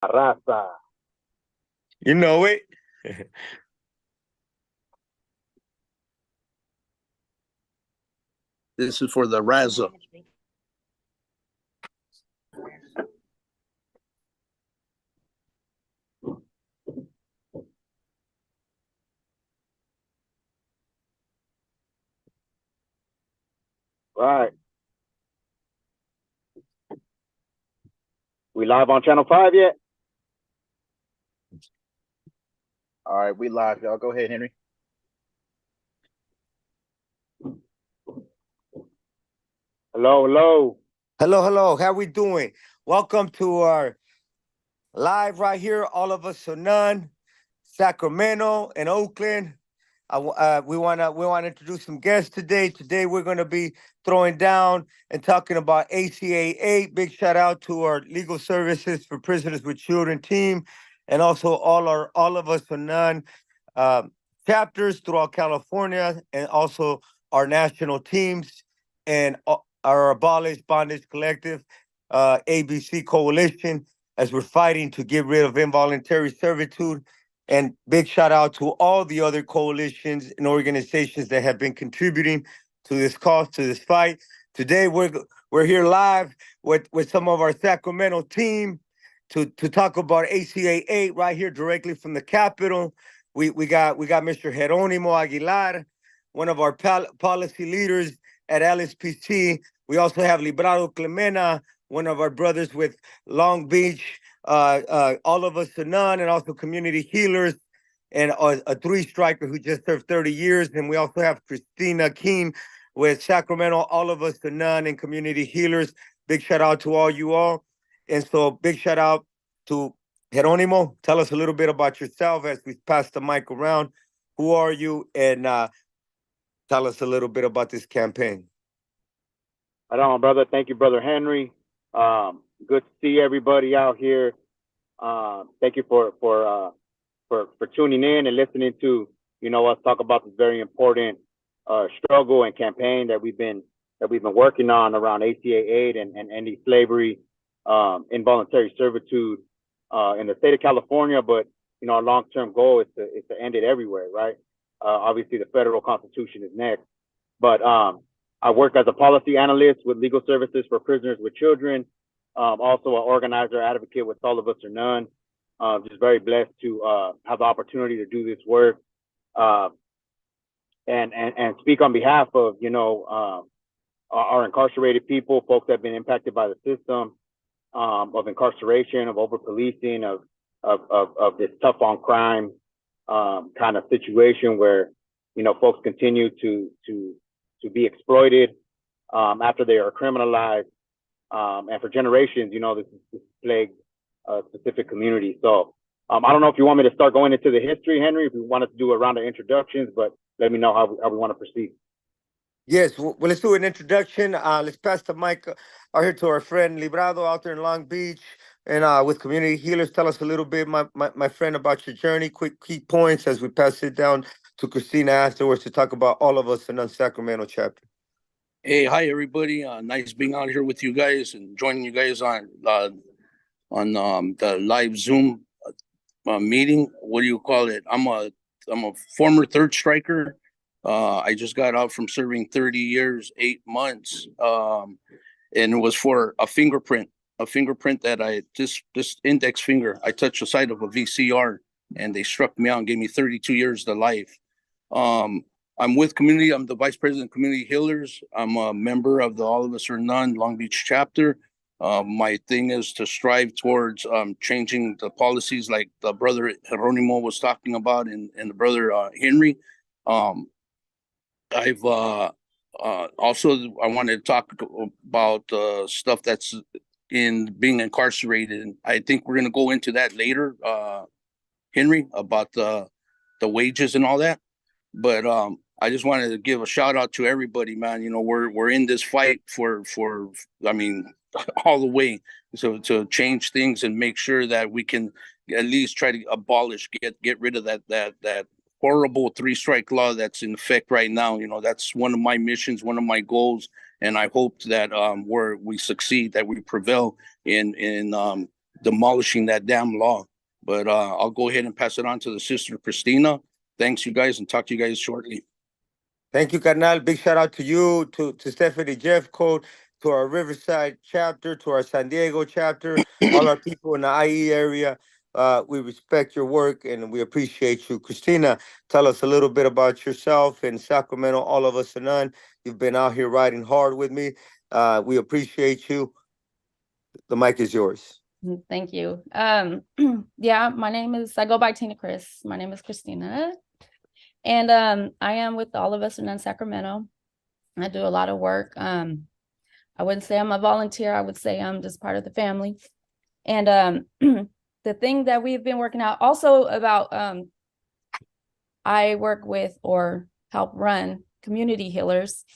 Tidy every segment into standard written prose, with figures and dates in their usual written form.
Raza. You know it. This is for the Raza. Right. We live on Channel 5 yet? All right, we live, y'all. Go ahead, Henry. Hello, hello. Hello, hello. How we doing? Welcome to our live right here. All of us are none. Sacramento and Oakland. We wanna introduce some guests today. Today we're gonna be throwing down and talking about ACA 8. Big shout out to our Legal Services for Prisoners with Children team, and also all of us for none chapters throughout California, and also our national teams and our Abolish Bondage Collective, ABC Coalition, as we're fighting to get rid of involuntary servitude. And big shout out to all the other coalitions and organizations that have been contributing to this cause, to this fight. Today we're here live with some of our Sacramento team to talk about ACA 8 right here directly from the Capitol. We got Mr. Jeronimo Aguilar, one of our policy leaders at LSPC. We also have Librado Clemena, one of our brothers with Long Beach, all of us to none, and also community healers, and a three-striker who just served 30 years. And we also have Christina Keene with Sacramento, all of us to none, and community healers. Big shout out to all you all. And so big shout out to Jeronimo. Tell us a little bit about yourself as we pass the mic around. Who are you? And tell us a little bit about this campaign. Right on, brother. Thank you, Brother Henry. Good to see everybody out here. Thank you for tuning in and listening to us talk about this very important struggle and campaign that we've been working on around ACA 8 and ending slavery, involuntary servitude in the state of California. But our long-term goal is to end it everywhere, right? Obviously, the federal constitution is next, but I work as a policy analyst with Legal Services for Prisoners with Children. Also an organizer, advocate with All of Us or None. Just very blessed to have the opportunity to do this work and speak on behalf of our incarcerated people, folks that have been impacted by the system of incarceration, of over policing, of this tough on crime kind of situation where folks continue to be exploited after they are criminalized, and for generations, this plagued specific community. So I don't know if you want me to start going into the history, Henry, if you wanted to do a round of introductions, but let me know how we want to proceed. Yes, well, let's do an introduction. Let's pass the mic out here to our friend Librado out there in Long Beach, and with Community Healers. Tell us a little bit, my friend, about your journey. Quick key points as we pass it down to Christina afterwards to talk about All of Us in Sacramento chapter. Hey, hi everybody. Nice being out here with you guys and joining you guys on the live Zoom meeting. What do you call it? I'm a former third striker. I just got out from serving 30 years, 8 months, and it was for a fingerprint that this index finger, I touched the side of a VCR, and they struck me out and gave me 32 years to life. I'm with community. I'm the vice president of Community Healers. I'm a member of the All of Us or None Long Beach chapter. My thing is to strive towards changing the policies like the brother Jeronimo was talking about and the brother Henry. I've also, I wanted to talk about stuff that's in being incarcerated. And I think we're going to go into that later, Henry, about the wages and all that. But I just wanted to give a shout out to everybody, man. We're in this fight for all the way. So to change things and make sure that we can at least try to abolish, get rid of that horrible 3-strike law that's in effect right now. That's one of my missions, one of my goals, and I hope that we succeed, that we prevail in demolishing that damn law. But I'll go ahead and pass it on to the sister Christina. Thanks, you guys, and talk to you guys shortly. Thank you, Carnal. Big shout out to you, to Stephanie Jeffcoat, to our Riverside chapter, to our San Diego chapter, all our people in the IE area. We respect your work and we appreciate you. Christina, tell us a little bit about yourself in Sacramento, all of us and none. You've been out here riding hard with me. We appreciate you. The mic is yours. Thank you. Yeah, I go by Tina Chris. My name is Christina. And I am with All of Us in Sacramento. I do a lot of work. I wouldn't say I'm a volunteer. I would say I'm just part of the family. And the thing that we've been working out also about, I work with or help run community healers,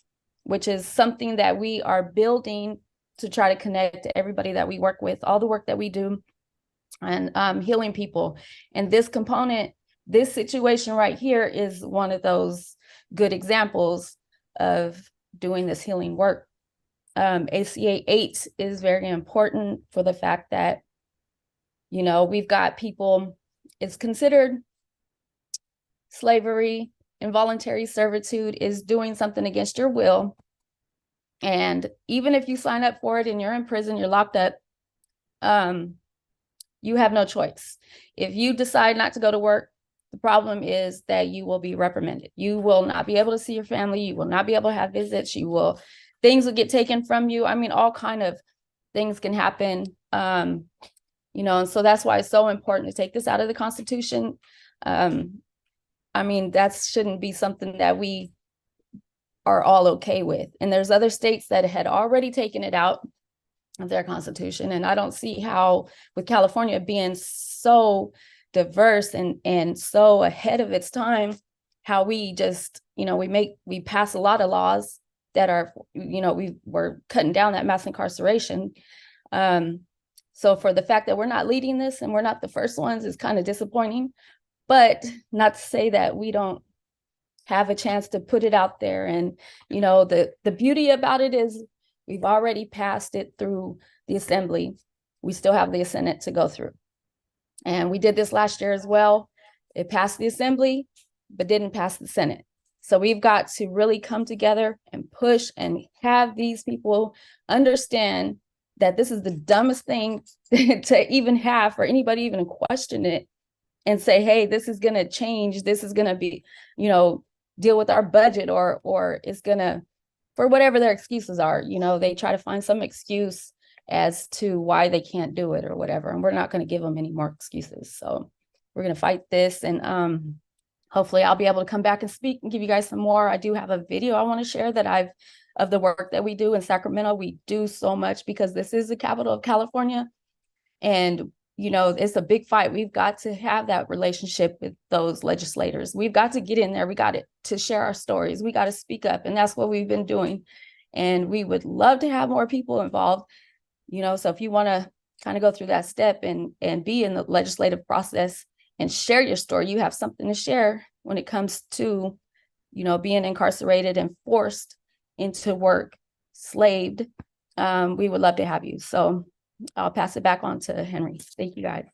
which is something that we are building to try to connect everybody that we work with, all the work that we do, and healing people. And this component, this situation right here is one of those good examples of doing this healing work. ACA 8 is very important for the fact that, you know, we've got people, it's considered slavery, involuntary servitude is doing something against your will. And even if you sign up for it and you're in prison, you're locked up, you have no choice. If you decide not to go to work, the problem is that you will be reprimanded. You will not be able to see your family. You will not be able to have visits. Things will get taken from you. I mean, all kind of things can happen. You know, and so that's why it's so important to take this out of the Constitution. I mean, that shouldn't be something that we are all okay with. And there's other states that had already taken it out of their Constitution. And I don't see how, with California being so diverse and so ahead of its time, how we just, you know, we pass a lot of laws that are, you know, we're cutting down that mass incarceration. So for the fact that we're not leading this and we're not the first ones is kind of disappointing, but not to say that we don't have a chance to put it out there. And, you know, the beauty about it is we've already passed it through the Assembly. We still have the Senate to go through. And we did this last year as well. It passed the Assembly, but didn't pass the Senate. So we've got to really come together and push and have these people understand that this is the dumbest thing to even have for anybody even question it and say, hey, this is going to change. This is going to be, you know, deal with our budget or it's going to, for whatever their excuses are, you know, they try to find some excuse as to why they can't do it or whatever. And we're not going to give them any more excuses. So we're going to fight this. And hopefully I'll be able to come back and speak and give you guys some more. I do have a video I want to share that of the work that we do in Sacramento. We do so much because this is the capital of California. And, you know, it's a big fight. We've got to have that relationship with those legislators. We've got to get in there. We got to share our stories. We got to speak up. And that's what we've been doing. And we would love to have more people involved, you know, so if you want to kind of go through that step and be in the legislative process and share your story, you have something to share when it comes to, you know, being incarcerated and forced into work, slaved. We would love to have you. So I'll pass it back on to Henry. Thank you, guys.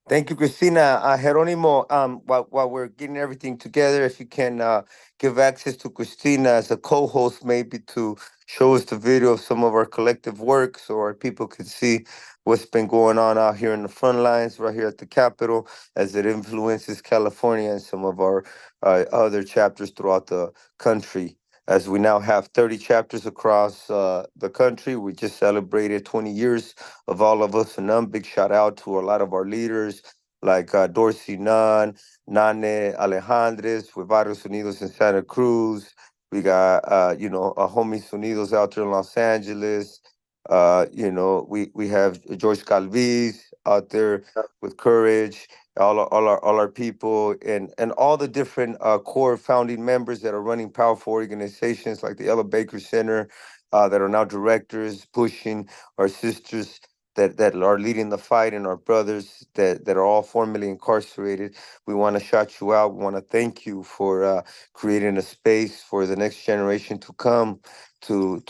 Thank you, Christina. Jeronimo, while we're getting everything together, if you can give access to Christina as a co-host, maybe to show us the video of some of our collective work so our people can see what's been going on out here in the front lines right here at the Capitol as it influences California and some of our other chapters throughout the country. As we now have 30 chapters across the country. We just celebrated 20 years of All of Us and None. Big shout out to a lot of our leaders like Dorsey Nunn, Nane Alejandres, with Varios Unidos in Santa Cruz. We got, you know, Homies Unidos out there in Los Angeles. You know, we have George Calvis out there with Courage. All our people and all the different core founding members that are running powerful organizations like the Ella Baker Center that are now directors, pushing our sisters that are leading the fight and our brothers that are all formerly incarcerated. We want to shout you out. We want to thank you for creating a space for the next generation to come to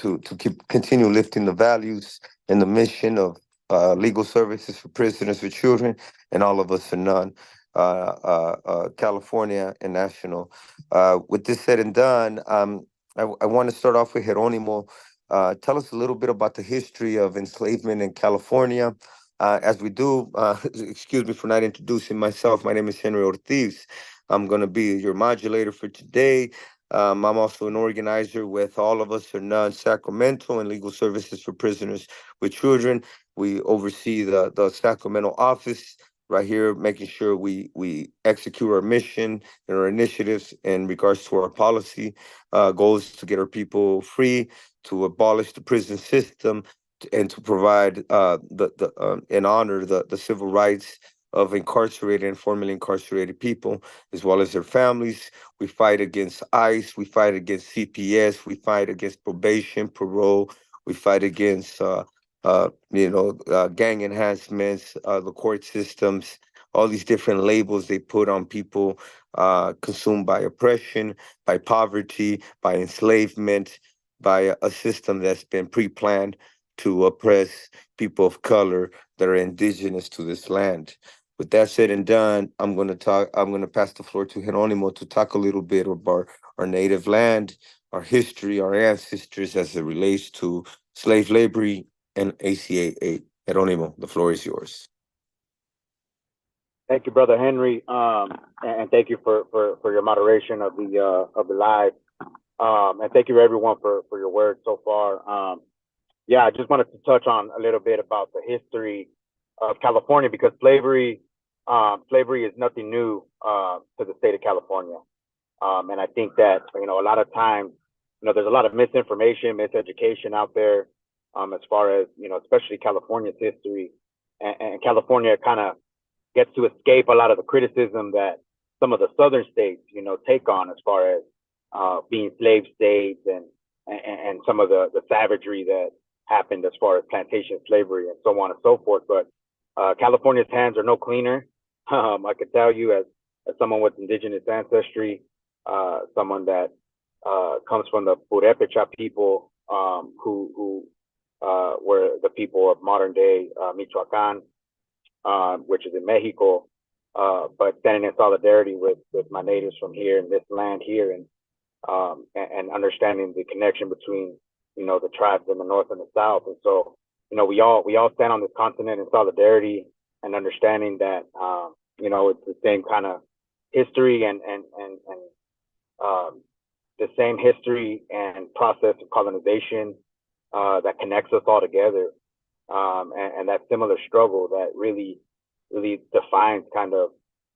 continue lifting the values and the mission of Legal Services for Prisoners with Children, and All of Us for None, California and national. With this said and done, I want to start off with Jeronimo. Tell us a little bit about the history of enslavement in California. As we do, excuse me for not introducing myself. My name is Henry Ortiz. I'm going to be your modulator for today. I'm also an organizer with All of Us or None Sacramento and Legal Services for Prisoners with Children. We oversee the Sacramento office right here, making sure we execute our mission and our initiatives in regards to our policy goals to get our people free, to abolish the prison system, and to provide and honor the civil rights of incarcerated and formerly incarcerated people, as well as their families. We fight against ICE, we fight against CPS, we fight against probation, parole, we fight against gang enhancements, the court systems, all these different labels they put on people consumed by oppression, by poverty, by enslavement, by a system that's been pre-planned to oppress people of color that are indigenous to this land. With that said and done, I'm going to pass the floor to Jeronimo to talk a little bit about our native land, our history, our ancestors as it relates to slave labor and ACA 8. Jeronimo, the floor is yours. Thank you, Brother Henry, and thank you for your moderation of the live, and thank you everyone for your words so far. Yeah, I just wanted to touch on a little bit about the history of California, because slavery is nothing new to the state of California, and I think that a lot of times there's a lot of misinformation, miseducation out there as far as especially California's history, and California kind of gets to escape a lot of the criticism that some of the southern states take on as far as being slave states and some of the savagery that happened as far as plantation slavery and so on and so forth. But California's hands are no cleaner. I could tell you as someone with indigenous ancestry, someone that comes from the Purepecha people, who were the people of modern day Michoacan, which is in Mexico, but standing in solidarity with my natives from here in this land here, and understanding the connection between the tribes in the north and the south. And so we all stand on this continent in solidarity and understanding that it's the same kind of history and the same history and process of colonization that connects us all together, and that similar struggle that really defines kind of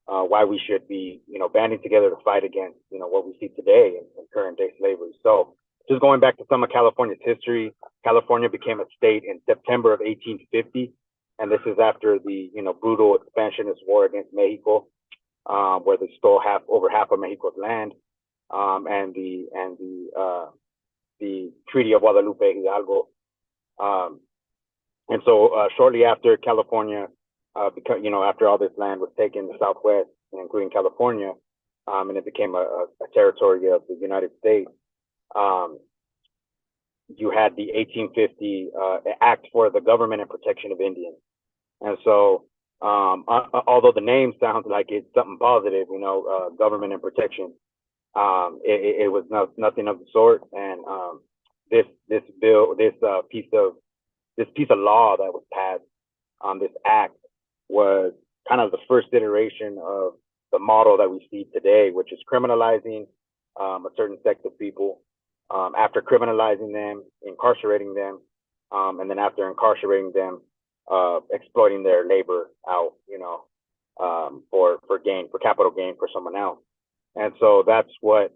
why we should be banding together to fight against what we see today in current day slavery. So just going back to some of California's history, California became a state in September of 1850, and this is after the brutal expansionist war against Mexico, where they stole over half of Mexico's land, and the Treaty of Guadalupe Hidalgo. And so shortly after California, because after all this land was taken, the Southwest, including California, and it became a territory of the United States, you had the 1850 Act for the Government and Protection of Indians. And so, although the name sounds like it's something positive, government and protection, it was nothing of the sort. And this piece of law that was passed, this act, was kind of the first iteration of the model that we see today, which is criminalizing a certain sect of people. After criminalizing them, incarcerating them, and then after incarcerating them, exploiting their labor out, for capital gain for someone else. And so that's what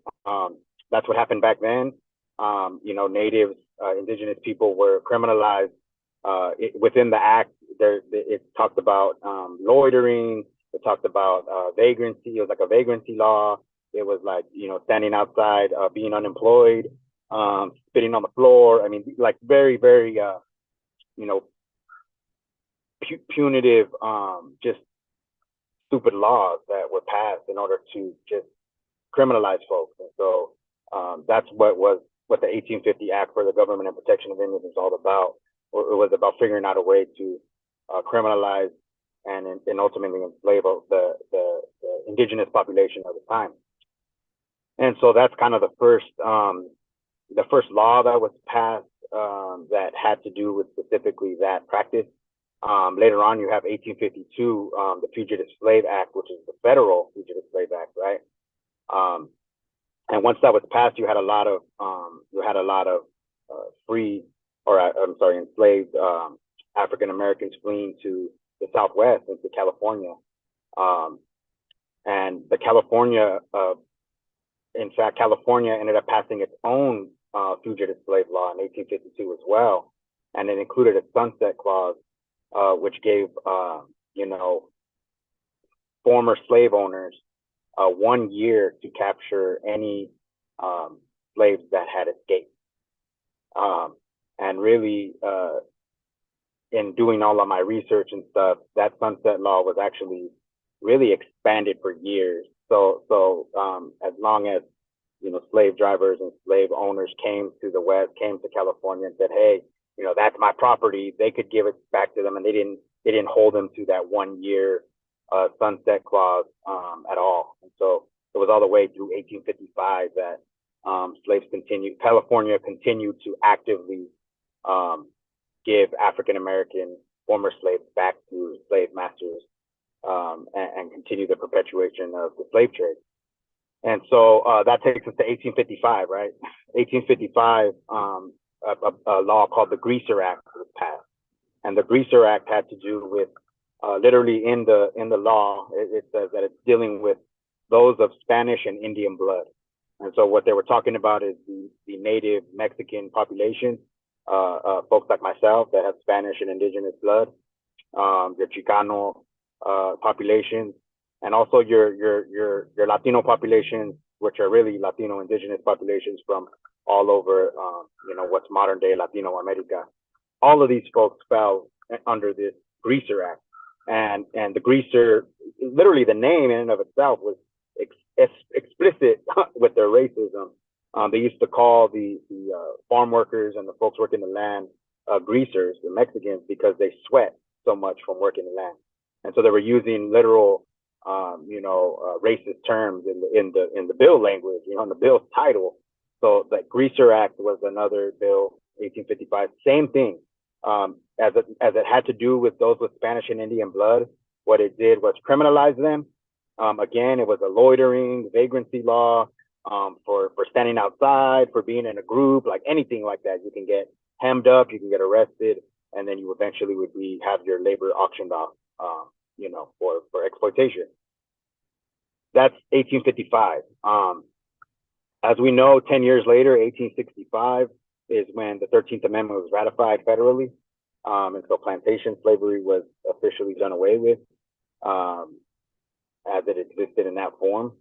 happened back then. Natives, indigenous people were criminalized. Within the act, it talked about loitering. It talked about vagrancy. It was like a vagrancy law. It was like standing outside, being unemployed, spitting on the floor. I mean, like very, very punitive, just stupid laws that were passed in order to just criminalize folks. And so that's what the 1850 Act for the Government and Protection of Indians is all about. It was about figuring out a way to criminalize and ultimately enslave the indigenous population of the time. And so that's kind of the first law that was passed that had to do with specifically that practice. Later on, you have 1852, the Fugitive Slave Act, which is the federal Fugitive Slave Act, right? And once that was passed, you had a lot of enslaved African Americans fleeing to the Southwest into California. And the California ended up passing its own fugitive slave law in 1852 as well, and it included a sunset clause, which gave former slave owners 1 year to capture any slaves that had escaped. And really, in doing all of my research and stuff, that sunset law was actually really expanded for years. So as long as slave drivers and slave owners came to the West, came to California and said, hey, that's my property, they could give it back to them, and they didn't hold them to that 1 year sunset clause at all. And so it was all the way through 1855 that California continued to actively give African American former slaves back to slave masters and continue the perpetuation of the slave trade. And so that takes us to 1855, right? 1855, a law called the Greaser Act was passed. And the Greaser Act had to do with, literally in the law, it says that it's dealing with those of Spanish and Indian blood. And so what they were talking about is the native Mexican population, folks like myself that have Spanish and indigenous blood, your Chicano populations, and also your Latino populations, which are really Latino indigenous populations from all over, what's modern day Latino America. All of these folks fell under this Greaser Act, and the Greaser, literally the name in and of itself was explicit with their racism. They used to call the farm workers and the folks working the land greasers, the Mexicans, because they sweat so much from working the land, and so they were using literal racist terms in the bill language, in the bill's title. So the Greaser Act was another bill, 1855, same thing. As it had to do with those with Spanish and Indian blood, what it did was criminalize them. Again, it was a loitering, vagrancy law, for standing outside, for being in a group, like anything like that. You can get hemmed up, you can get arrested, and then you eventually would have your labor auctioned off, for exploitation. That's 1855. As we know, 10 years later, 1865 is when the 13th Amendment was ratified federally. And so plantation slavery was officially done away with, as it existed in that form.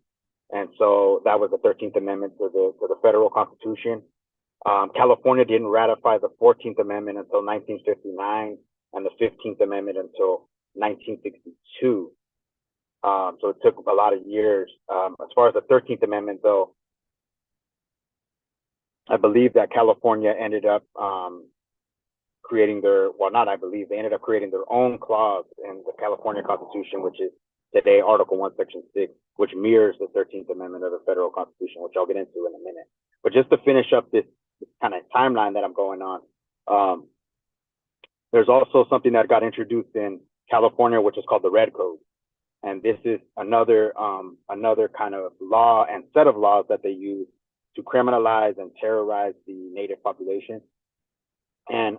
And so that was the 13th Amendment to the federal Constitution. California didn't ratify the 14th Amendment until 1959 and the 15th Amendment until 1962. So it took a lot of years. As far as the 13th Amendment, though, I believe that California ended up creating they ended up creating their own clause in the California Constitution, which is today Article 1, Section 6, which mirrors the 13th Amendment of the federal Constitution, which I'll get into in a minute. But just to finish up this kind of timeline that I'm going on, there's also something that got introduced in California, which is called the Red Code. And this is another kind of law and set of laws that they use to criminalize and terrorize the native population. And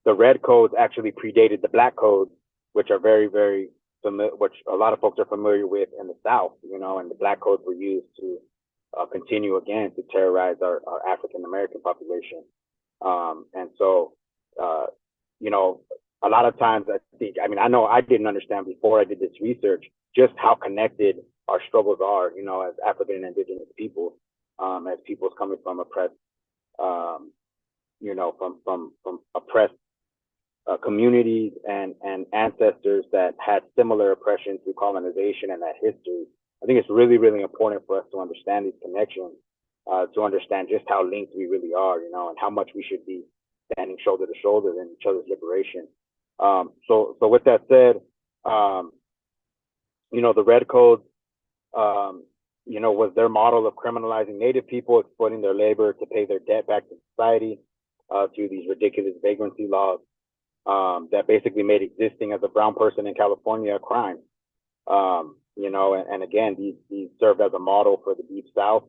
the Red Codes actually predated the Black Codes, which are very, very familiar, which a lot of folks are familiar with in the South, and the Black Codes were used to continue again to terrorize our African American population. And so, a lot of times I know I didn't understand before I did this research just how connected our struggles are, as African and indigenous people, as people's coming from oppressed, from oppressed communities and ancestors that had similar oppression through colonization and that history. I think it's really, really important for us to understand these connections, to understand just how linked we really are, and how much we should be standing shoulder to shoulder in each other's liberation. So with that said, the Red Code, was their model of criminalizing Native people, exploiting their labor to pay their debt back to society through these ridiculous vagrancy laws that basically made existing as a brown person in California a crime. And again, these served as a model for the Deep South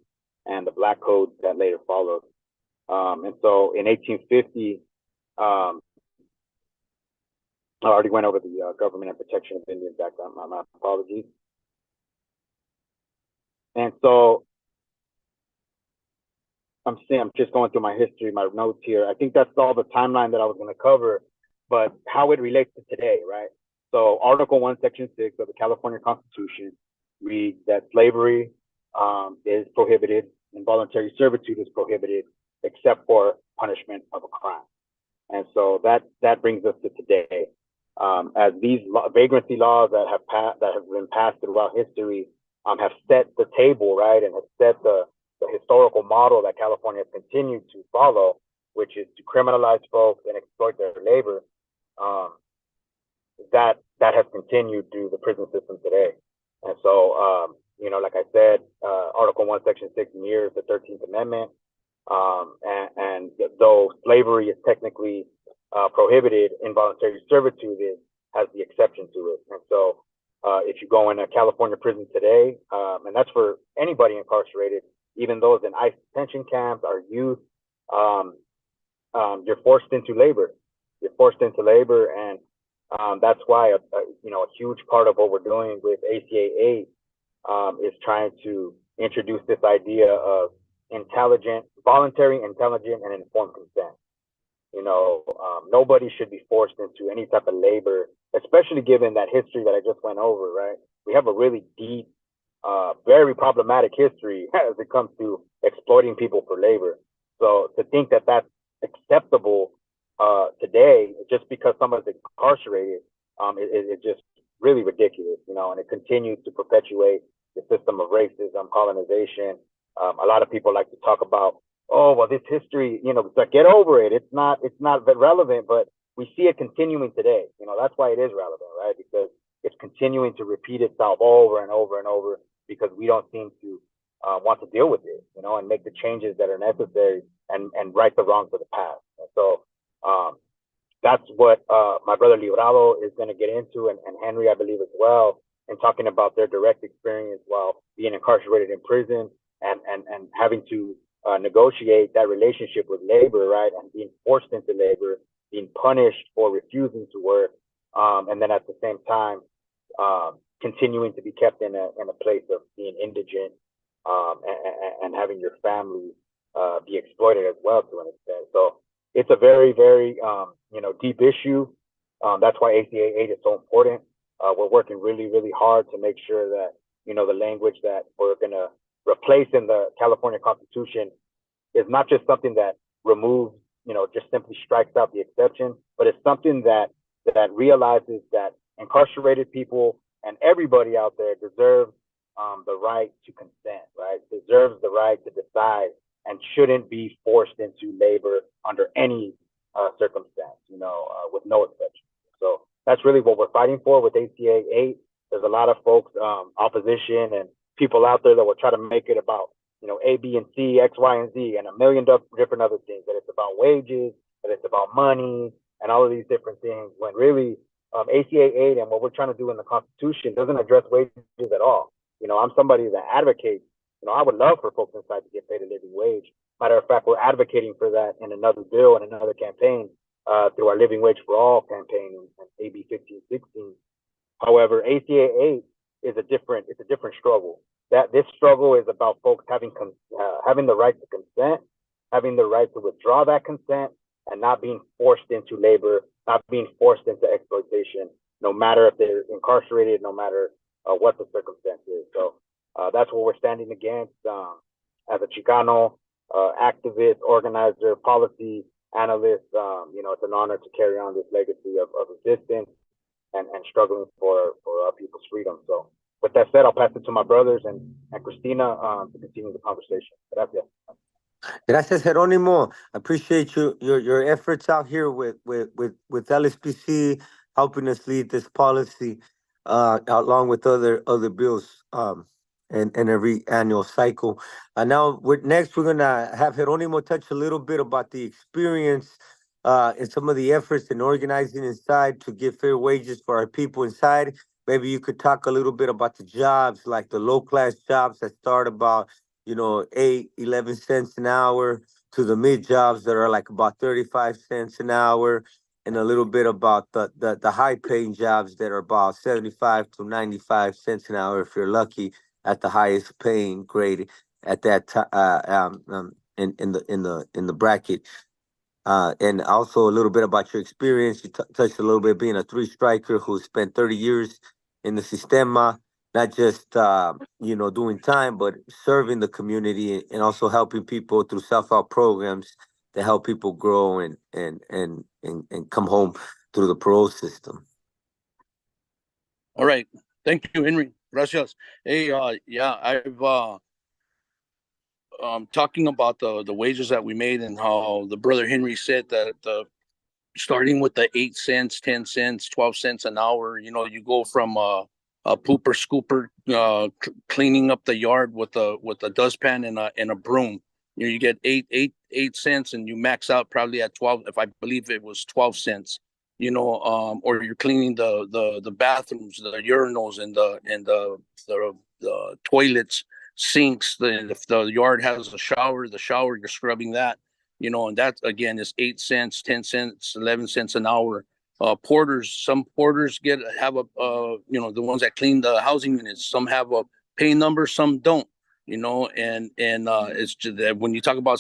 and the Black Code that later followed. And so in 1850, I already went over the Government and Protection of Indians Act. My apologies. And so I'm just going through my history, my notes here. I think that's all the timeline that I was going to cover, but how it relates to today, right? So Article 1, Section 6 of the California Constitution reads that slavery is prohibited, involuntary servitude is prohibited, except for punishment of a crime. And so that brings us to today. As these vagrancy laws that have been passed throughout history have set the table, right, and have set the historical model that California has continued to follow, which is to criminalize folks and exploit their labor, that has continued through the prison system today. And so, like I said, Article 1, Section 6 mirrors the 13th Amendment. And though slavery is technically prohibited, involuntary servitude has the exception to it. And so if you go in a California prison today, and that's for anybody incarcerated, even those in ICE detention camps, our youth, you're forced into labor. You're forced into labor, and that's why a huge part of what we're doing with ACA 8 is trying to introduce this idea of voluntary, intelligent, and informed consent. Nobody should be forced into any type of labor, especially given that history that I just went over, right? We have a really deep, very problematic history as it comes to exploiting people for labor. So to think that that's acceptable today, just because someone's incarcerated, is just really ridiculous, and it continues to perpetuate the system of racism, colonization. A lot of people like to talk about, oh, well, this history, it's like, get over it. It's not relevant, but we see it continuing today. That's why it is relevant, right? Because it's continuing to repeat itself over and over and over because we don't seem to want to deal with it, and make the changes that are necessary and right the wrongs of the past. And so that's what my brother Librado is going to get into, and Henry, I believe, as well, and talking about their direct experience while being incarcerated in prison and having to negotiate that relationship with labor, right, and being forced into labor, being punished for refusing to work, and then at the same time continuing to be kept in a place of being indigent, and having your family be exploited as well to an extent. So it's a very, very deep issue. That's why ACA 8 is so important. We're working really, really hard to make sure that the language that we're going to replace in the California Constitution is not just something that removes, just simply strikes out the exception, but it's something that realizes that incarcerated people and everybody out there deserves the right to consent, right? Deserves the right to decide and shouldn't be forced into labor under any circumstance, with no exception. So that's really what we're fighting for with ACA 8. There's a lot of folks, opposition and people out there that will try to make it about, A, B, and C, X, Y, and Z, and a million different other things, that it's about wages, that it's about money, and all of these different things, when really ACA 8 and what we're trying to do in the Constitution doesn't address wages at all. I'm somebody that advocates, I would love for folks inside to get paid a living wage. Matter of fact, we're advocating for that in another bill and another campaign through our Living Wage for All campaign and AB 1516. However, ACA 8 is a different struggle. That this struggle is about folks having the right to consent, having the right to withdraw that consent, and not being forced into labor, not being forced into exploitation, no matter if they're incarcerated, no matter what the circumstance is. So that's what we're standing against as a Chicano activist, organizer, policy analyst. It's an honor to carry on this legacy of resistance and struggling for our people's freedom. So with that said, I'll pass it to my brothers and Christina to continue the conversation. Gracias. Gracias, Jerónimo. I appreciate your efforts out here with LSPC helping us lead this policy, along with other bills, and every annual cycle. Now, we're gonna have Jerónimo touch a little bit about the experience, and some of the efforts in organizing inside to get fair wages for our people inside. Maybe you could talk a little bit about the jobs, like the low class jobs that start about 8, 11 cents an hour, to the mid jobs that are like about 35 cents an hour, and a little bit about the high paying jobs that are about 75 to 95 cents an hour if you're lucky, at the highest paying grade at that time, in the bracket. And also a little bit about your experience. You touched a little bit being a three striker who spent 30 years in the sistema, not just doing time, but serving the community and also helping people through self-help programs to help people grow and come home through the parole system. All right. Thank you, Henry. Gracias. Hey, yeah, I've talking about the wages that we made and how the brother Henry said that starting with the 8 cents, 10 cents, 12 cents an hour, you go from a pooper scooper cleaning up the yard with a dustpan and a broom. You get 8 cents, and you max out probably at 12. If I believe it was 12 cents, or you're cleaning the bathrooms, the urinals, and the toilets, sinks. If the yard has a shower, you're scrubbing that. And that again is 8 cents, 10 cents, 11 cents an hour. Porters, some porters have the ones that clean the housing units. Some have a pay number, some don't. And it's just that when you talk about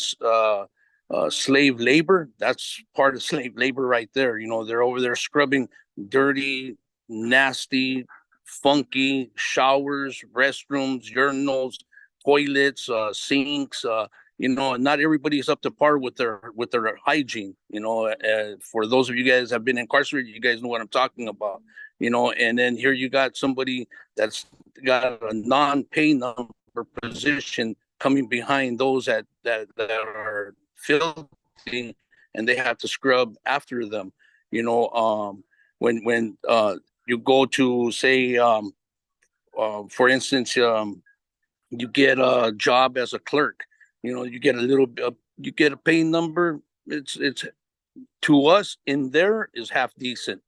slave labor, that's part of slave labor right there. They're over there scrubbing dirty, nasty, funky showers, restrooms, urinals, toilets, sinks. Not everybody's up to par with their hygiene. For those of you guys that have been incarcerated, you guys know what I'm talking about. And then here you got somebody that's got a non-pay number position coming behind those that are filthy, and they have to scrub after them. When you go to say, for instance, you get a job as a clerk. You get a little bit, you get a pay number. It's to us in there is half decent,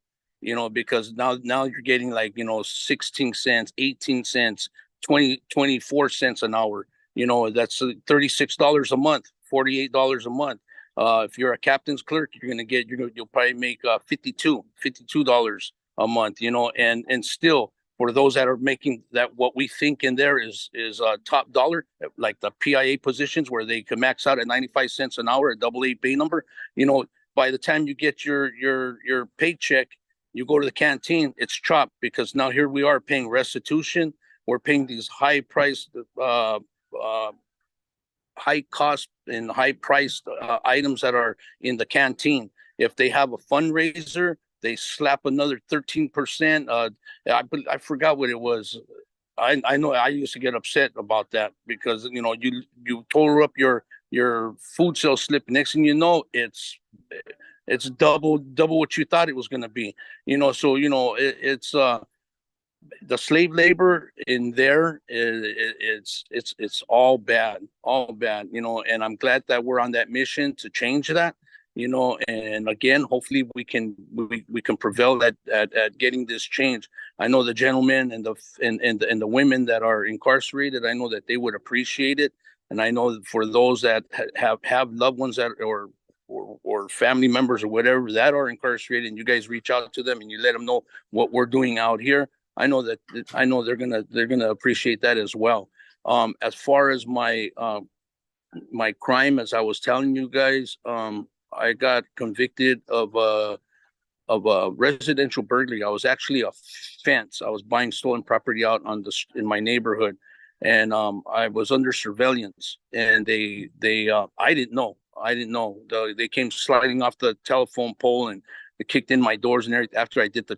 because now you're getting like 16 cents, 18 cents, 24 cents an hour. That's $36 a month, $48 a month. If you're a captain's clerk, you'll probably make $52 a month. And still, for those that are making that, what we think in there is top dollar, like the PIA positions where they can max out at 95 cents an hour, a AA pay number. By the time you get your paycheck, you go to the canteen, it's chopped, because now here we are paying restitution. We're paying these high priced, high cost and high priced items that are in the canteen. If they have a fundraiser, they slap another 13%. I forgot what it was. I know I used to get upset about that, because you total up your food sales slip. Next thing you know, it's double what you thought it was going to be. So it's the slave labor in there. It's all bad, And I'm glad that we're on that mission to change that. And again, hopefully we can prevail at getting this change. I know the gentlemen and the women that are incarcerated, I know that they would appreciate it. And I know for those that have loved ones that or family members or whatever that are incarcerated, and you guys reach out to them and you let them know what we're doing out here, I know they're gonna appreciate that as well. As far as my crime, as I was telling you guys, I got convicted of a residential burglary. I was actually a fence. I was buying stolen property out in my neighborhood, and I was under surveillance. And they I didn't know. They came sliding off the telephone pole, and they kicked in my doors and everything. After I did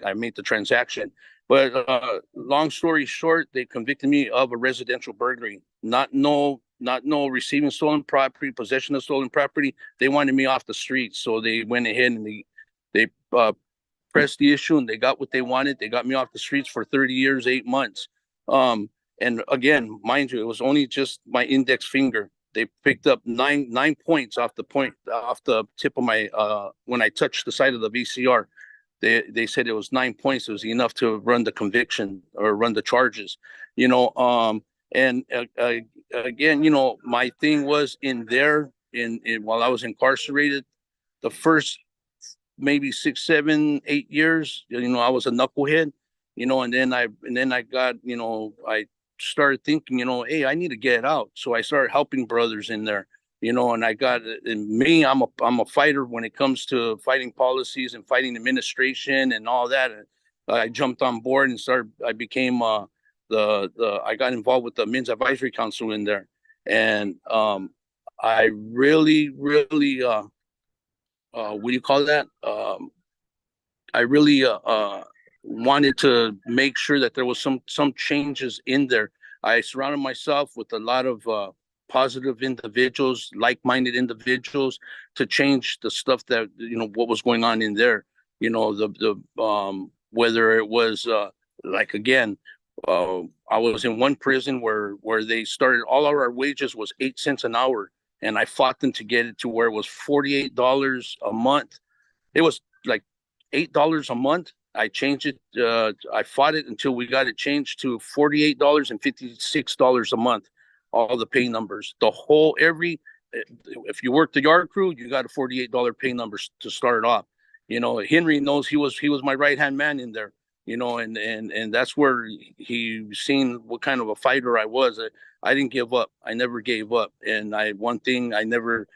I made the transaction. But long story short, they convicted me of a residential burglary. No not no receiving stolen property, possession of stolen property. They wanted me off the streets, so they went ahead and they pressed the issue, and they got what they wanted. They got me off the streets for 30 years, 8 months. And again, mind you, it was only just my index finger. They picked up nine points off the tip of my when I touched the side of the VCR. They said it was 9 points. It was enough to run the conviction or run the charges, and again, my thing was in there in while I was incarcerated, the first maybe 6, 7, 8 years, I was a knucklehead, and then I got, I started thinking, hey, I need to get out. So I started helping brothers in there, and I got, and me, I'm a fighter when it comes to fighting policies and fighting administration and all that. And I jumped on board and I became, I got involved with the Men's Advisory Council in there. And I really, really, what do you call that? I really wanted to make sure that there was some changes in there. I surrounded myself with a lot of positive individuals, like-minded individuals, to change the stuff that what was going on in there. Whether it was like again, I was in one prison where they started, all of our wages was 8 cents an hour, and I fought them to get it to where it was $48 a month. It was like $8 a month. I changed it. I fought it until we got it changed to $48 and $56 a month. All the pay numbers, if you worked the yard crew, you got a $48 pay number to start off. Henry knows he was my right hand man in there. And that's where he seen what kind of a fighter I was. I didn't give up. I never gave up. And I never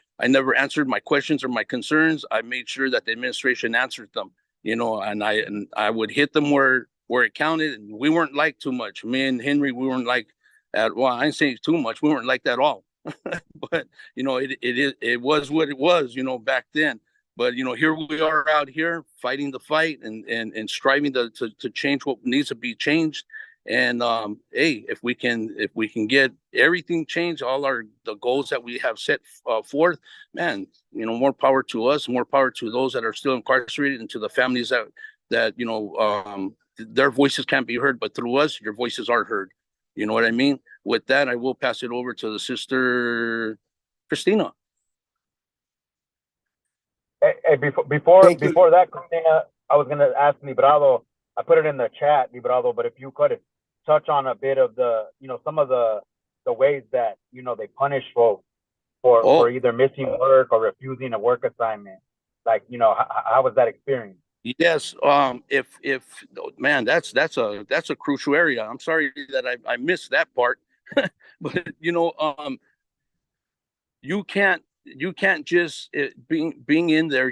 answered my questions or my concerns. I made sure that the administration answered them. And I would hit them where it counted. And we weren't like too much. Me and Henry, we weren't like well, I ain't saying too much. We weren't like that at all. But it was what it was, back then. But here we are out here fighting the fight and striving to change what needs to be changed. And hey, if we can get everything changed, all the goals that we have set forth, man, more power to us, more power to those that are still incarcerated, and to the families that their voices can't be heard, but through us, your voices are heard. You know what I mean? With that, I will pass it over to the sister Christina. Hey, before that, Christina, I was gonna ask Librado. I put it in the chat, Librado, but if you could touch on a bit of the, some of the ways that they punish folks for either missing work or refusing a work assignment. Like, how was that experience? Yes. If man, that's a crucial area. I'm sorry that I missed that part, but you can't just being in there.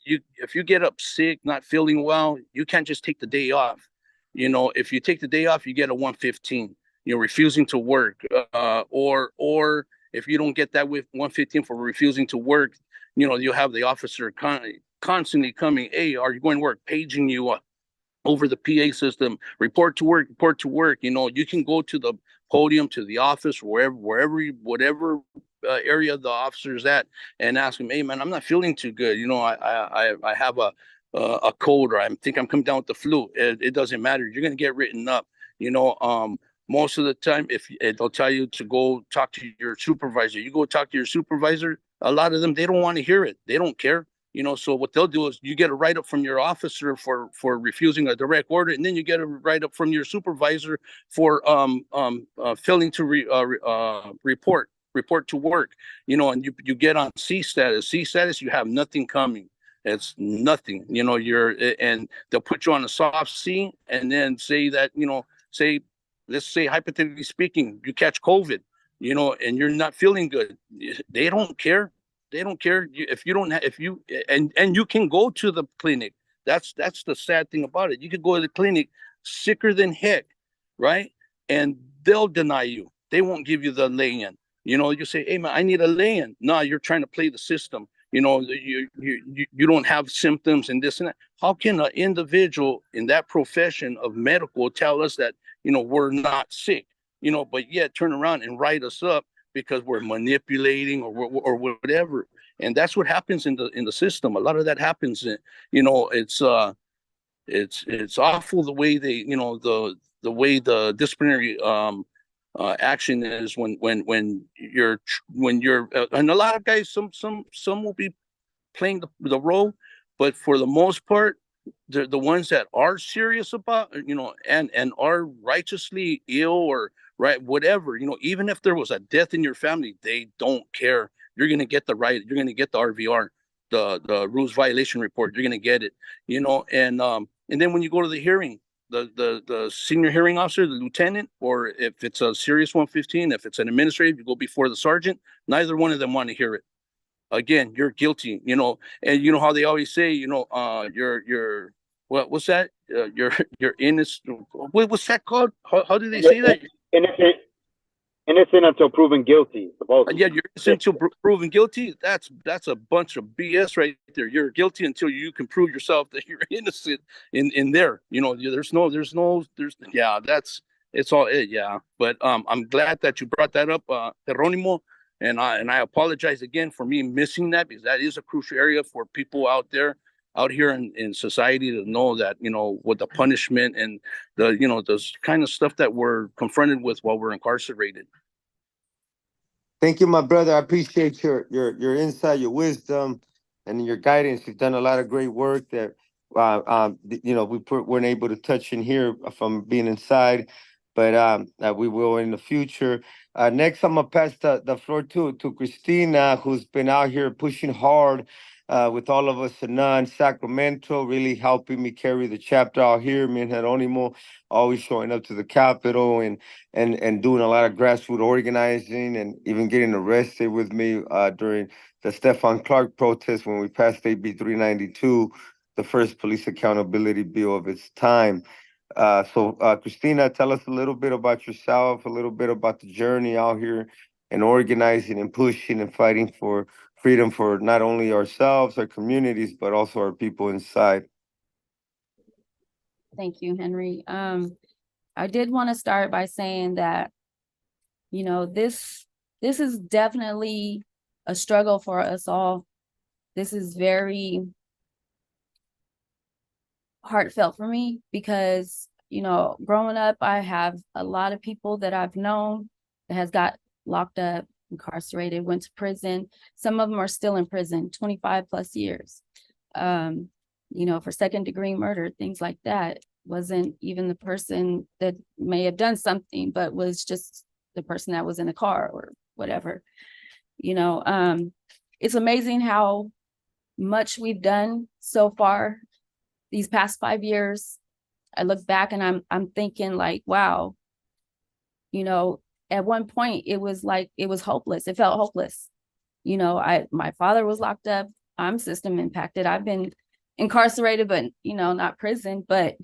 If you get up sick, not feeling well, you can't just take the day off. If you take the day off, you get a 115. You're refusing to work, or if you don't get that with 115 for refusing to work, you'll have the officer constantly coming, hey, are you going to work, paging you over the PA system, report to work. You can go to the podium, to the office, whatever area the officer's at, and ask him, hey man, I'm not feeling too good, I have a cold, or I think I'm coming down with the flu. It doesn't matter, you're going to get written up. Most of the time, if they'll tell you to go talk to your supervisor, you go talk to your supervisor. A lot of them, they don't want to hear it, they don't care. So what they'll do is you get a write-up from your officer for refusing a direct order, and then you get a write-up from your supervisor for failing to report to work. And you get on C status. C status, you have nothing coming. It's nothing. And they'll put you on a soft C, and then say that let's say hypothetically speaking, you catch COVID, and you're not feeling good. They don't care. They don't care if you don't and you can go to the clinic. That's the sad thing about it. You could go to the clinic sicker than heck, right? And they'll deny you. They won't give you the lay-in. You say, hey man, I need a lay-in. No, you're trying to play the system. You don't have symptoms and this and that. How can an individual in that profession of medical tell us that we're not sick? But yet turn around and write us up because we're manipulating or whatever. And that's what happens in the system. A lot of that happens. You know, it's awful the way they, you know, the way the disciplinary action is when you're and a lot of guys, some will be playing the role, but for the most part, the ones that are serious about, you know, and are righteously ill or right, whatever, you know, even if there was a death in your family, they don't care. You're gonna get the right. You're gonna get the RVR, the rules violation report. You're gonna get it, you know, and then when you go to the hearing, the senior hearing officer, the lieutenant, or if it's a serious 115, if it's an administrative, you go before the sergeant. Neither one of them want to hear it. Again, you're guilty, you know, and you know how they always say, you know, you're what's that? You're innocent. What's that called? How do they say that? Innocent until proven guilty, supposedly. Yeah, you're innocent until proven guilty. That's a bunch of BS right there. You're guilty until you can prove yourself that you're innocent in there. You know, there's yeah, it's all it, yeah. But I'm glad that you brought that up, Geronimo. And I apologize again for me missing that, because that is a crucial area for people out here in society to know that, you know, what the punishment and the, you know, those kind of stuff that we're confronted with while we're incarcerated. Thank you, my brother. I appreciate your insight, your wisdom, and your guidance. You've done a lot of great work that you know, weren't able to touch in here from being inside, but we will in the future. Next, I'm gonna pass the floor to Christina, who's been out here pushing hard with all of us in Sacramento, really helping me carry the chapter out here. Me and Geronimo always showing up to the Capitol and doing a lot of grassroots organizing, and even getting arrested with me during the Stephon Clark protest when we passed AB 392, the first police accountability bill of its time. So Christina, tell us a little bit about yourself, a little bit about the journey out here and organizing and pushing and fighting for freedom for not only ourselves, our communities, but also our people inside. Thank you, Henry. I did want to start by saying that, you know, this is definitely a struggle for us all. This is very heartfelt for me because, you know, growing up, I have a lot of people that I've known that has got locked up, incarcerated, went to prison. Some of them are still in prison, 25 plus years, you know, for second-degree murder, things like that. Wasn't even the person that may have done something, but was just the person that was in the car or whatever. You know, it's amazing how much we've done so far these past 5 years. I look back and I'm thinking like, wow, you know, at one point it was like, it was hopeless. It felt hopeless. You know, my father was locked up. I'm system impacted. I've been incarcerated, but, you know, not prison, but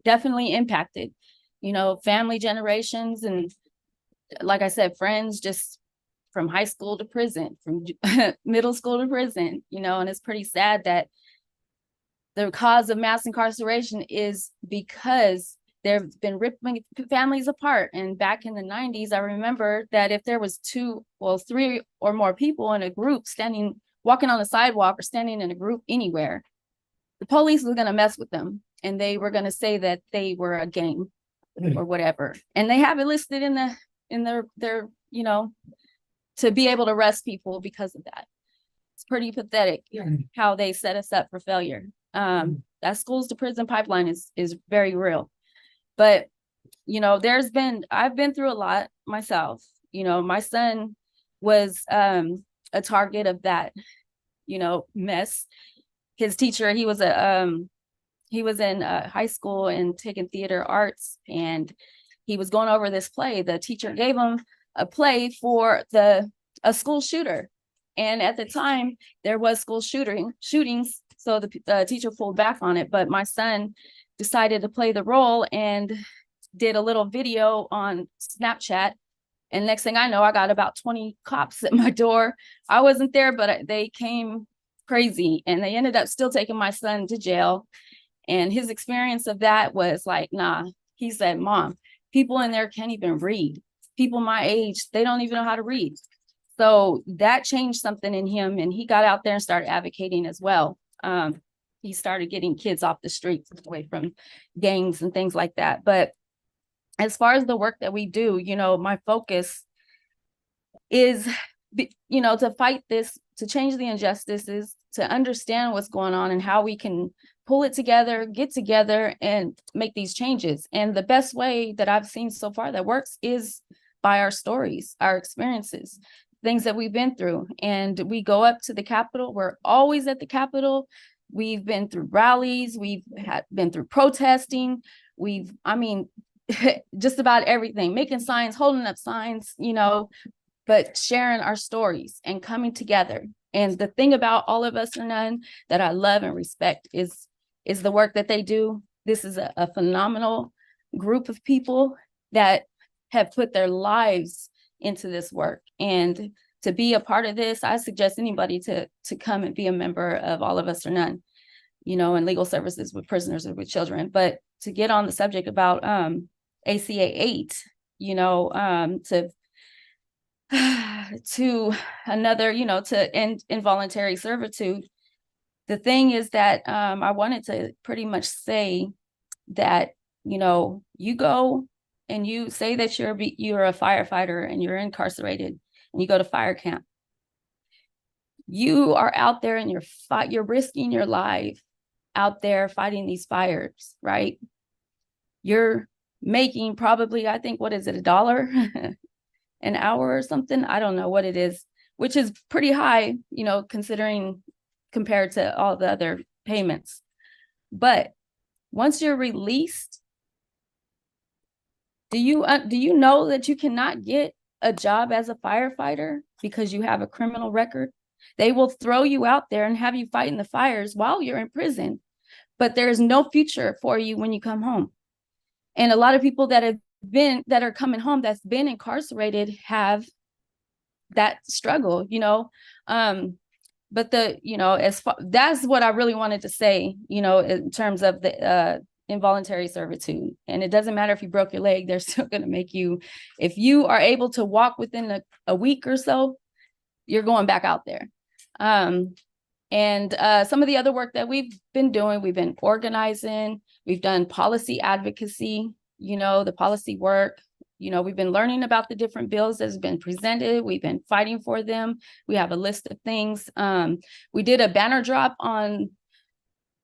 definitely impacted, you know, family generations. And like I said, friends just from high school to prison, from middle school to prison, you know, and it's pretty sad that the cause of mass incarceration is because they've been ripping families apart. And back in the 90s, I remember that if there was 3 or more people in a group walking on the sidewalk or standing in a group anywhere, the police was going to mess with them. And they were going to say that they were a gang or whatever. And they have it listed in their, you know, to be able to arrest people because of that. It's pretty pathetic how they set us up for failure. That schools to prison pipeline is very real. But, you know, I've been through a lot myself. You know, my son was a target of that, you know, mess. His teacher, he was in high school and taking theater arts, and he was going over this play. The teacher gave him a play for a school shooter. And at the time there was school shootings. So the teacher pulled back on it, but my son decided to play the role and did a little video on Snapchat. And next thing I know, I got about 20 cops at my door. I wasn't there, but they came crazy, and they ended up still taking my son to jail. And his experience of that was like, nah. He said, Mom, people in there can't even read. People my age, they don't even know how to read. So that changed something in him, and he got out there and started advocating as well. He started getting kids off the streets away from gangs and things like that. But as far as the work that we do, you know, my focus is, you know, to fight this, to change the injustices, to understand what's going on and how we can pull it together, get together and make these changes. And the best way that I've seen so far that works is by our stories, our experiences, things that we've been through. And we go up to the Capitol. We're always at the Capitol. We've been through rallies. We've been through protesting. I mean, just about everything, making signs, holding up signs, you know, but sharing our stories and coming together. And the thing about All of Us or None that I love and respect is the work that they do. This is a phenomenal group of people that have put their lives into this work. And to be a part of this, I suggest anybody to come and be a member of All of Us or None, you know, and legal services with prisoners or with children. But to get on the subject about ACA 8, you know, to another, you know, to end involuntary servitude. The thing is that I wanted to pretty much say that, you know, you go and you say that you're a firefighter and you're incarcerated and you go to fire camp. You are out there and you're risking your life out there fighting these fires, right? You're making probably, I think, what is it, $1 an hour or something? I don't know what it is, which is pretty high, you know, considering compared to all the other payments. But once you're released, do you know that you cannot get a job as a firefighter because you have a criminal record? They will throw you out there and have you fighting the fires while you're in prison, but there is no future for you when you come home. And a lot of people that are coming home that's been incarcerated have that struggle, you know. But you know, that's what I really wanted to say, you know, in terms of the involuntary servitude. And it doesn't matter if you broke your leg, they're still going to make you, if you are able to walk within a week or so, you're going back out there. And some of the other work that we've been doing, we've been organizing, we've done policy advocacy, you know, the policy work. You know, we've been learning about the different bills that's been presented. We've been fighting for them. We have a list of things. We did a banner drop on,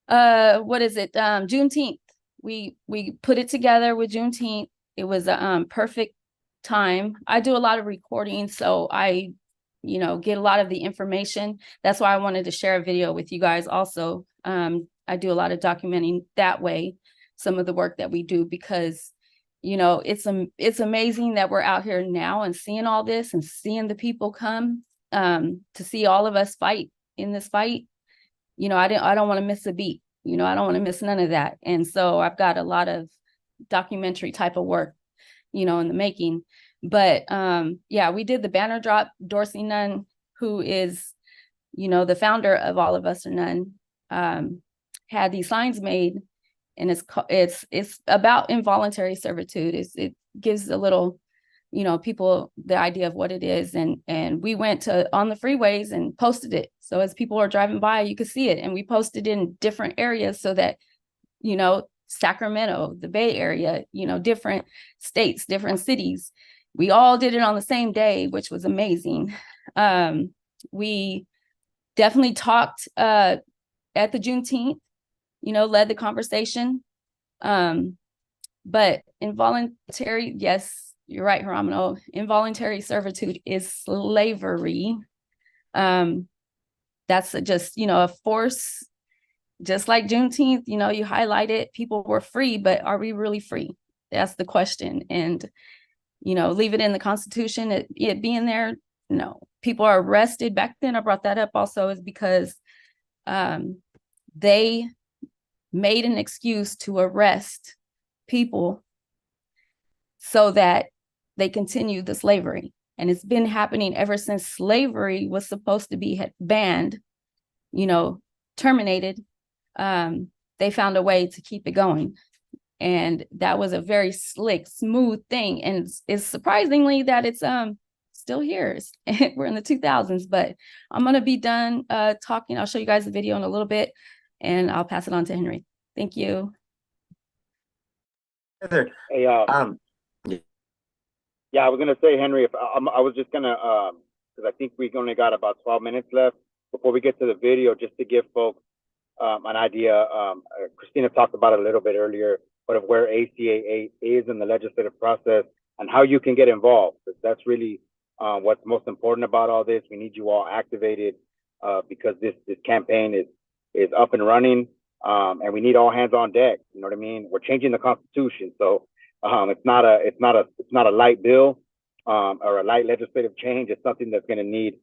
Juneteenth. We put it together with Juneteenth. It was a perfect time. I do a lot of recording, so I, you know, get a lot of the information. That's why I wanted to share a video with you guys also. I do a lot of documenting that way, some of the work that we do, because you know, it's amazing that we're out here now and seeing all this and seeing the people come to see all of us fight in this fight. You know, I don't want to miss a beat. You know, I don't want to miss none of that. And so I've got a lot of documentary type of work, you know, in the making. But yeah, we did the banner drop. Dorsey Nunn, who is, you know, the founder of All of Us or None, had these signs made. And it's about involuntary servitude. It gives a little, you know, people the idea of what it is. And we went on the freeways and posted it. So as people are driving by, you could see it. And we posted in different areas so that, you know, Sacramento, the Bay Area, you know, different states, different cities, we all did it on the same day, which was amazing. We definitely talked at the Juneteenth, you know, led the conversation. But involuntary, yes, you're right, Geronimo. Involuntary servitude is slavery. That's just, you know, a force, just like Juneteenth, you know, you highlight it, people were free, but are we really free? That's the question. And, you know, leave it in the Constitution, it being there. No, people are arrested. Back then, I brought that up also, is because they made an excuse to arrest people so that they continue the slavery. And it's been happening ever since slavery was supposed to be banned, you know, terminated. They found a way to keep it going. And that was a very slick, smooth thing. And it's surprisingly that it's still here. We're in the 2000s, but I'm going to be done talking. I'll show you guys the video in a little bit, and I'll pass it on to Henry. Thank you. Heather, Hey, yeah, I was gonna say, Henry, if I was just gonna, because I think we only got about 12 minutes left before we get to the video, just to give folks an idea. Christina talked about it a little bit earlier, but of where ACA is in the legislative process and how you can get involved. That's really what's most important about all this. We need you all activated because this campaign is up and running, and we need all hands on deck. You know what I mean? We're changing the Constitution, so it's not a light bill or a light legislative change. It's something that's going to need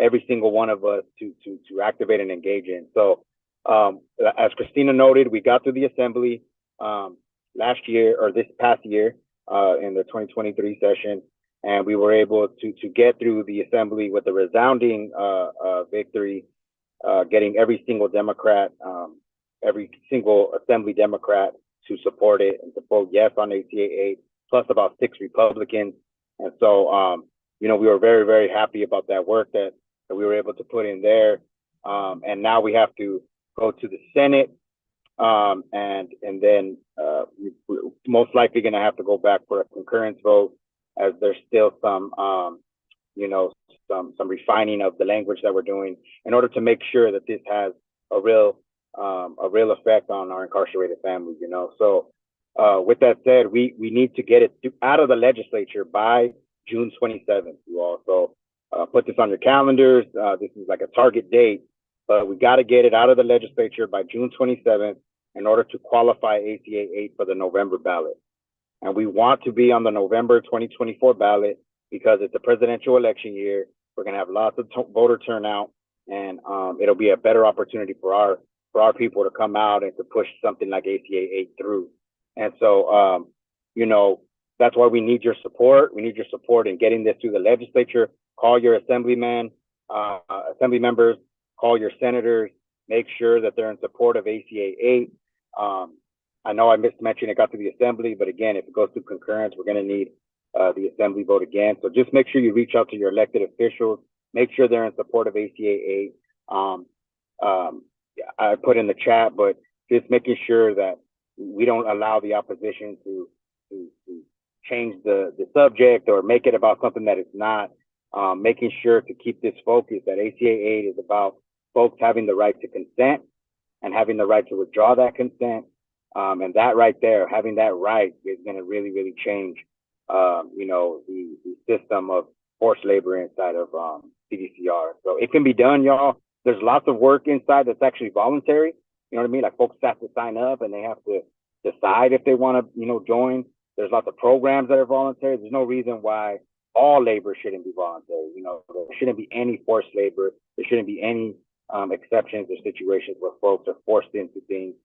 every single one of us to activate and engage in. So as Christina noted, we got through the assembly last year, or this past year, in the 2023 session, and we were able to get through the assembly with a resounding victory, getting every single Democrat, every single assembly Democrat to support it and to vote yes on ACA 8, plus about 6 Republicans. And so, we were very, very happy about that work that we were able to put in there. And now we have to go to the Senate, and then we're most likely going to have to go back for a concurrence vote, as there's still some refining of the language that we're doing in order to make sure that this has a real effect on our incarcerated families. So with that said, we need to get it out of the legislature by June 27th. You all, so put this on your calendars. This is like a target date, but we got to get it out of the legislature by June 27th in order to qualify ACA 8 for the November ballot. And we want to be on the November 2024 ballot because it's a presidential election year. We're going to have lots of voter turnout, and it'll be a better opportunity for our people to come out and to push something like ACA 8 through. And so, that's why we need your support. We need your support in getting this through the legislature. Call your assembly members, call your senators, make sure that they're in support of ACA 8. I know I missed to mention it got to the assembly, but again, if it goes through concurrence, we're going to need the assembly vote again. So just make sure you reach out to your elected officials, make sure they're in support of ACA 8. I put in the chat, but just making sure that we don't allow the opposition to change the subject or make it about something that it's not. Making sure to keep this focus that ACA 8 is about folks having the right to consent and having the right to withdraw that consent. And that right there, having that right is going to really, really change, the system of forced labor inside of CDCR. So it can be done, y'all. There's lots of work inside that's actually voluntary. You know what I mean? Like folks have to sign up and they have to decide if they want to, join. There's lots of programs that are voluntary. There's no reason why all labor shouldn't be voluntary. There shouldn't be any forced labor. There shouldn't be any exceptions or situations where folks are forced into things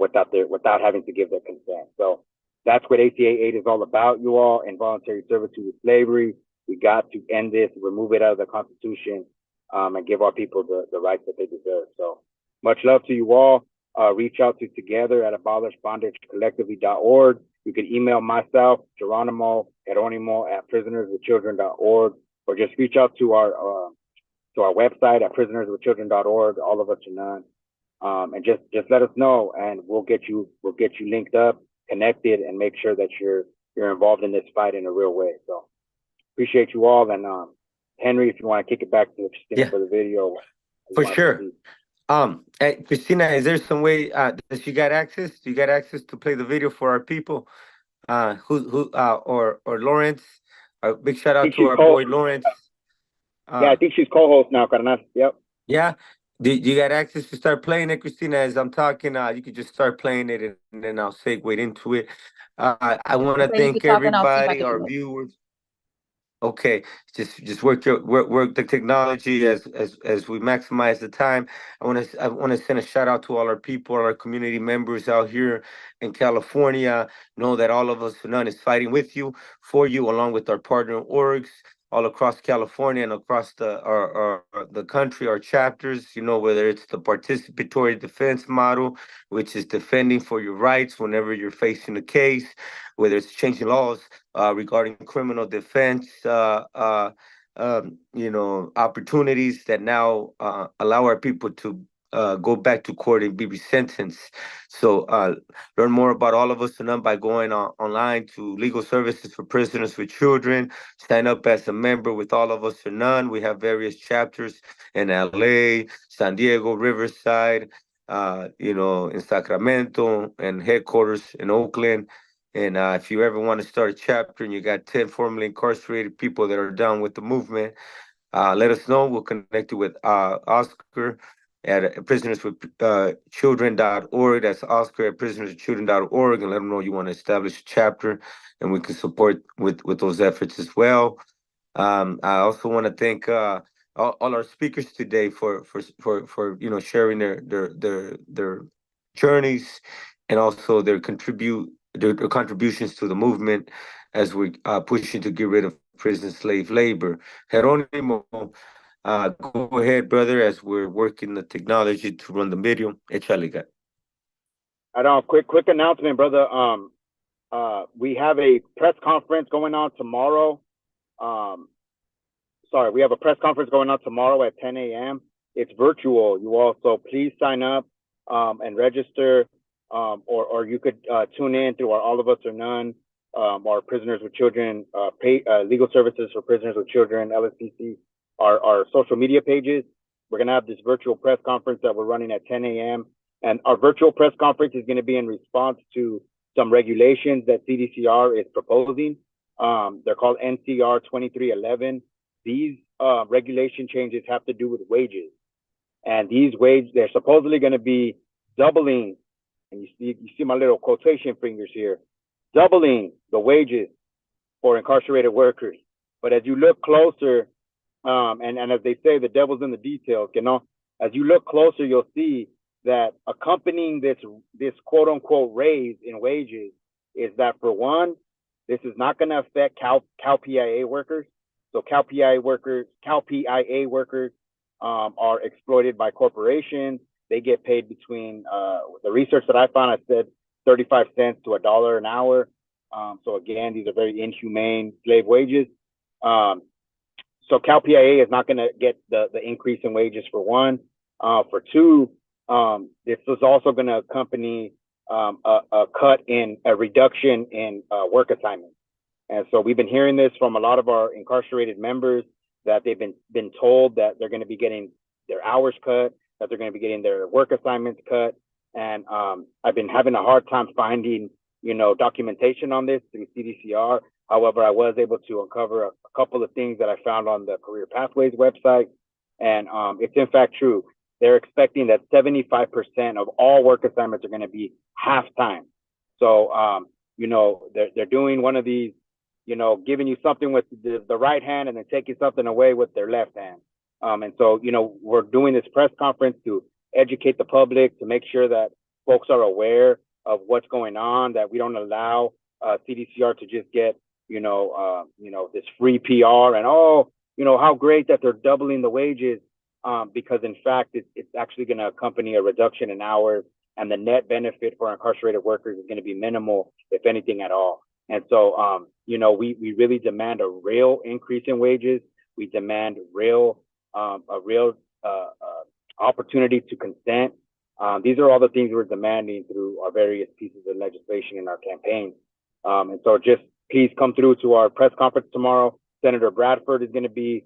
without having to give their consent. So that's what ACA 8 is all about, you all. Involuntary servitude with slavery. We got to end this, remove it out of the Constitution, and give our people the rights that they deserve. So much love to you all. Reach out to together at abolishbondagecollectively.org. You can email myself, Geronimo at prisonerswithchildren.org, or just reach out to our website at prisonerswithchildren.org. All of us are none. And just let us know, and we'll get you linked up, connected, and make sure that you're involved in this fight in a real way. So appreciate you all. And Henry, if you want to kick it back to Christina for the video. For sure. Hey, Christina, is there some way does you got access? Do you got access to play the video for our people? Or Lawrence? Big shout out to our boy Lawrence. Yeah, I think she's co-host now, Carnal. Yep. Yeah. Do you got access to start playing it, Christina? As I'm talking, you could just start playing it, and then I'll segue into it. I want to thank everybody, our viewers. Okay, just work the technology as we maximize the time. I want to send a shout out to all our people, our community members out here in California. Know that all of us, none is fighting with you, for you, along with our partner orgs. all across California and across the country, our chapters, whether it's the participatory defense model, which is defending for your rights whenever you're facing a case, whether it's changing laws regarding criminal defense, opportunities that now allow our people to go back to court and be resentenced. So learn more about All of Us or None by going online to Legal Services for Prisoners with Children. Sign up as a member with All of Us or None. We have various chapters in LA, San Diego, Riverside, in Sacramento, and headquarters in Oakland. And if you ever want to start a chapter and you got 10 formerly incarcerated people that are down with the movement, let us know. We'll connect you with Oscar at prisonerswithchildren.org. That's Oscar at prisonerswithchildren.org, and let them know you want to establish a chapter, and we can support with those efforts as well. I also want to thank all our speakers today for sharing their journeys and also their contributions to the movement as we pushing to get rid of prison slave labor. Jeronimo, go ahead, brother, as we're working the technology to run the video. Échale, guy. I don't quick announcement, brother. We have a press conference going on tomorrow. We have a press conference going on tomorrow at 10 a.m. It's virtual. You also please sign up and register, or you could tune in through our All of Us or None, our Prisoners with Children, Legal Services for Prisoners with Children, LSPC, our social media pages. We're going to have this virtual press conference that we're running at 10 a.m. And our virtual press conference is going to be in response to some regulations that CDCR is proposing. They're called NCR 2311. These regulation changes have to do with wages. And these wages, they're supposedly going to be doubling, and you see my little quotation fingers here, doubling the wages for incarcerated workers. But as you look closer, and as they say, the devil's in the details, as you look closer, you'll see that accompanying this quote unquote raise in wages is that, for one, this is not going to affect CalPIA workers. So CalPIA workers are exploited by corporations. They get paid between the research that I found, I said 35 cents to $1 an hour. So again, these are very inhumane slave wages. So CalPIA is not going to get the increase in wages, for one. For two, this is also going to accompany a reduction in work assignments. And so we've been hearing this from a lot of our incarcerated members, that they've been told that they're going to be getting their hours cut, that they're going to be getting their work assignments cut. And I've been having a hard time finding, documentation on this through CDCR. However, I was able to uncover a couple of things that I found on the Career Pathways website. And it's in fact true. They're expecting that 75% of all work assignments are going to be half-time. So, they're doing one of these, giving you something with the right hand and then taking something away with their left hand. And so, we're doing this press conference to educate the public, to make sure that folks are aware of what's going on, that we don't allow CDCR to just get, this free PR and, how great that they're doubling the wages, because in fact, it's actually going to accompany a reduction in hours, and the net benefit for incarcerated workers is going to be minimal, if anything at all. And so, we really demand a real increase in wages. We demand a real opportunity to consent. These are all the things we're demanding through our various pieces of legislation in our campaign. And so just please come through to our press conference tomorrow. Senator Bradford is going to be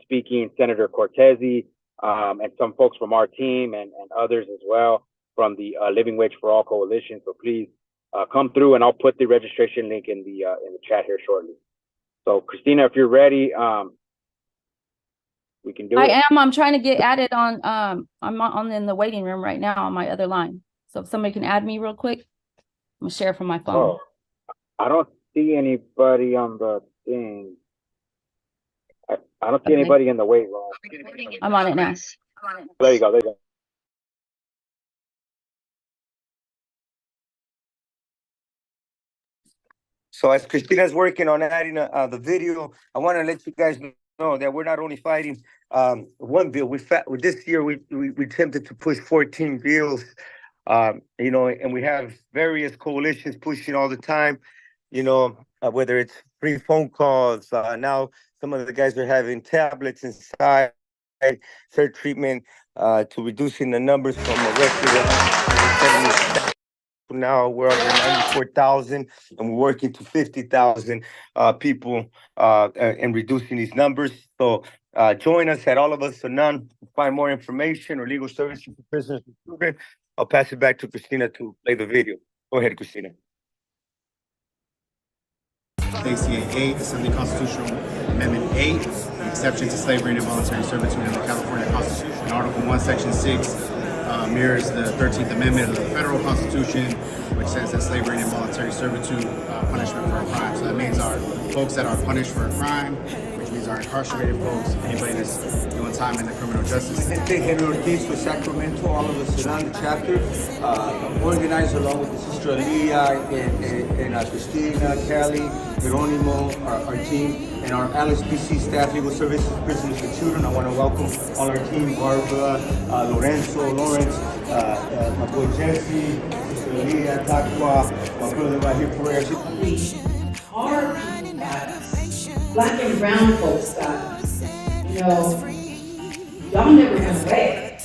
speaking, Senator Cortese, and some folks from our team and others as well from the Living Wage for All Coalition. So please come through, and I'll put the registration link in the chat here shortly. So Christina, if you're ready, we can do it. I am. I'm trying to get added on. I'm in the waiting room right now on my other line. So if somebody can add me real quick, I'm gonna share from my phone. Oh, I don't see anybody on the thing. I don't see anybody in the wait room. I'm on it now. There you go. There you go. So as Christina's working on adding the video, I want to let you guys know that we're not only fighting one bill. This year we attempted to push 14 bills, you know, and we have various coalitions pushing all the time, you know, whether it's free phone calls. Now some of the guys are having tablets inside, fair treatment, to reducing the numbers from a record of 170. Now we're under 94,000 and we're working to 50,000 people and reducing these numbers. So join us at All of Us or None to find more information or legal services for prisoners and children. I'll pass it back to Christina to play the video. Go ahead, Christina. ACA 8, Assembly Constitutional Amendment 8, the exception to slavery and involuntary servitude in the California Constitution. Article 1, Section 6 mirrors the 13th Amendment of the Federal Constitution, which says that slavery and involuntary servitude punishment for a crime. So that means our folks that are punished for a crime, which means our incarcerated folks, anybody that's doing time in the criminal justice system. Henry Ortiz for Sacramento, all of us around the chapter, organized along with the sister Aliyah and Christina, Kelly, Geronimo, our team, and our LSPC staff, legal services, prisoners and children. I want to welcome all our team, Barbara, Lorenzo, Lawrence, my boy Jesse, sister Aliyah, Takwa, my brother right here, Perez. Our people got us. Black and brown folks got us. You know, y'all never went away.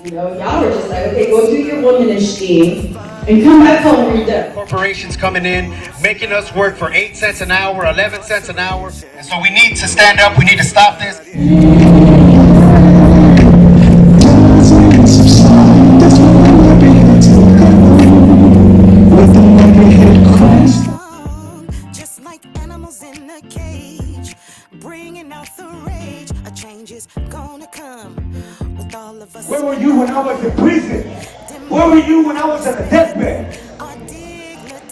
You know, y'all were just like, okay, go do your womanish thing and come back home when you're done. Corporations coming in, making us work for 8 cents an hour, 11 cents an hour. And so we need to stand up, we need to stop this. Just like animals in a cage, bringing out the rage. A change is gonna come with all of us. Where were you when I was in prison? Where were you when I was on the deathbed?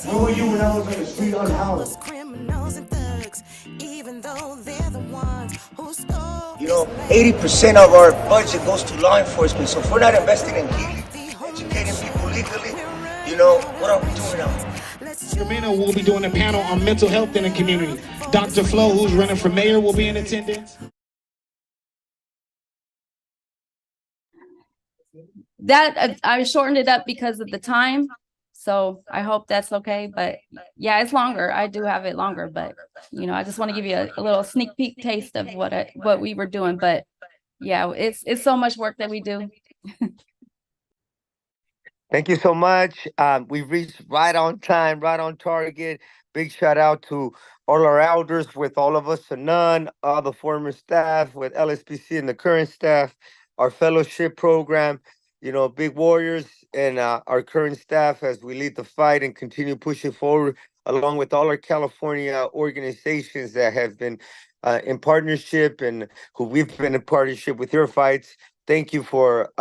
Where were you when I was on the street unhoused? Criminals and thugs, even though they're the ones who stole. You know, 80% of our budget goes to law enforcement. So if we're not investing in educating people legally, you know, what are we doing now? Sacramento will be doing a panel on mental health in the community. Dr. Flo, who's running for mayor, will be in attendance. That I shortened it up because of the time. So I hope that's okay. But yeah, it's longer. I do have it longer, but you know, I just want to give you a little sneak peek taste of what we were doing. But yeah, it's so much work that we do. Thank you so much. We've reached right on time, right on target. Big shout out to all our elders with All of Us or None, all the former staff with LSPC and the current staff, our fellowship program, you know, big warriors, and our current staff as we lead the fight and continue pushing forward, along with all our California organizations that have been in partnership and who we've been in partnership with your fights. Thank you for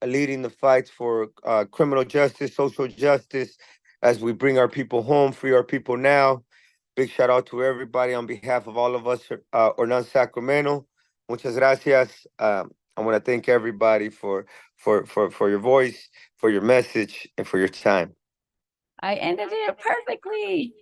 leading the fights for criminal justice, social justice, as we bring our people home, free our people now. Big shout out to everybody on behalf of All of Us or None Sacramento. Muchas gracias. I want to thank everybody for your voice, for your message, and for your time. I ended it perfectly.